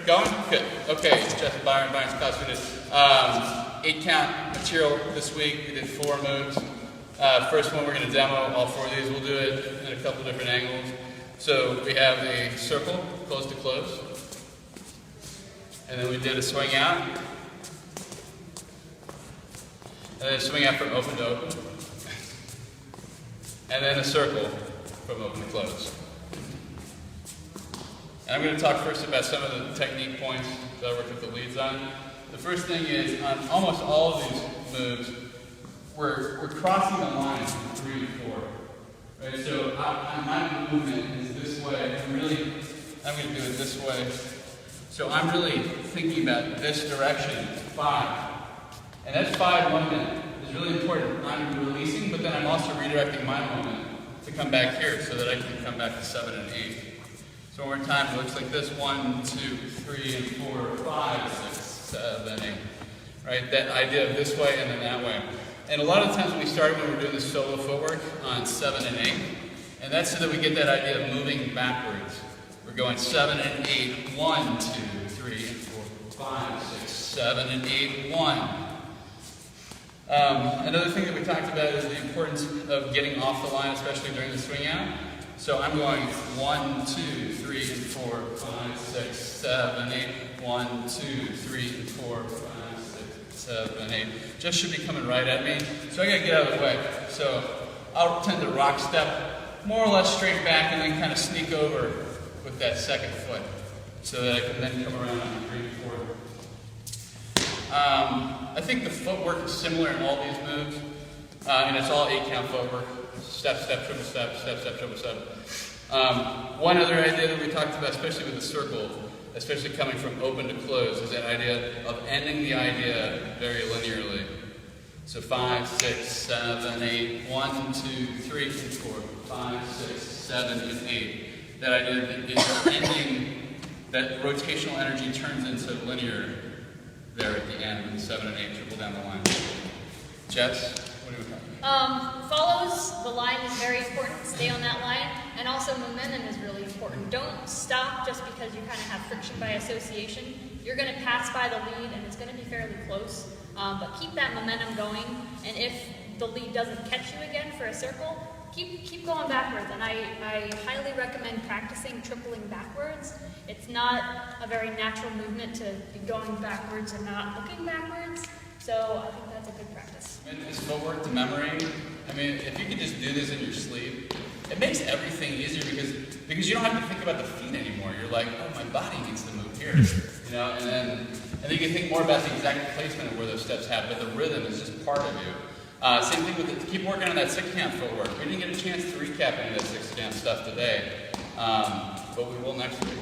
Going? Good. Okay, Jess and Byron's class, we did 8 count material this week. We did 4 moves. First one, we're going to demo all 4 of these. We'll do it in a couple different angles. So we have a circle, close to close. And then we did a swing out. And then a swing out from open to open. And then a circle from open to close. And I'm going to talk first about some of the technique points that I worked with the leads on. The first thing is, on almost all of these moves, we're crossing the line from 3 and 4. Right? So my movement is this way. I'm going to do it this way. So I'm really thinking about this direction, 5. And that's 5 1 minute. It's really important. I'm releasing, but then I'm also redirecting my moment to come back here so that I can come back to 7 and 8. So one more time, it looks like this: 1, 2, 3, and 4, 5, 6, 7, 8. Right? That idea of this way and then that way. And a lot of times when we started, when we were doing this solo footwork on 7 and 8, and that's so that we get that idea of moving backwards. We're going 7 and 8, 1, 2, 3, and 4, 5, 6, 7, and 8, 1. Another thing that we talked about is the importance of getting off the line, especially during the swing out. So I'm going 1, 2, 3, and 4, 5, 6, 7, 8. 1, 2, 3, and 4, 5, 6, 7, 8. Just should be coming right at me. So I gotta get out of the way. So I'll tend to rock step more or less straight back and then kind of sneak over with that second foot so that I can then come around on the 3 and 4. I think the footwork is similar in all these moves, and it's all 8 count footwork. Step, step, triple step, step, step, triple step. One other idea that we talked about, especially with the circle, especially coming from open to close, is that idea of ending the idea very linearly. So 5, 6, 7, 8, 1, 2, 3, and 4, 5, 6, 7, and 8. That idea that is ending, that rotational energy turns into linear there at the end with the 7 and 8 triple down the line. Jess, what are we talking about? Follows the line is very important. Stay on that line. And also momentum is really important. Don't stop just because you kind of have friction by association. You're going to pass by the lead and it's going to be fairly close. But keep that momentum going. And if the lead doesn't catch you again for a circle, keep going backwards. And I highly recommend practicing tripling backwards. It's not a very natural movement to be going backwards and not looking backwards. So I think that's a good practice. And this footwork to memory, I mean, if you could just do this in your sleep, it makes everything easier because you don't have to think about the feet anymore. You're like, oh, my body needs to move here, you know, and then you can think more about the exact placement of where those steps happen, but the rhythm is just part of you. Same thing with keep working on that 6 count footwork. We didn't get a chance to recap any of that 6 count stuff today, but we will next week.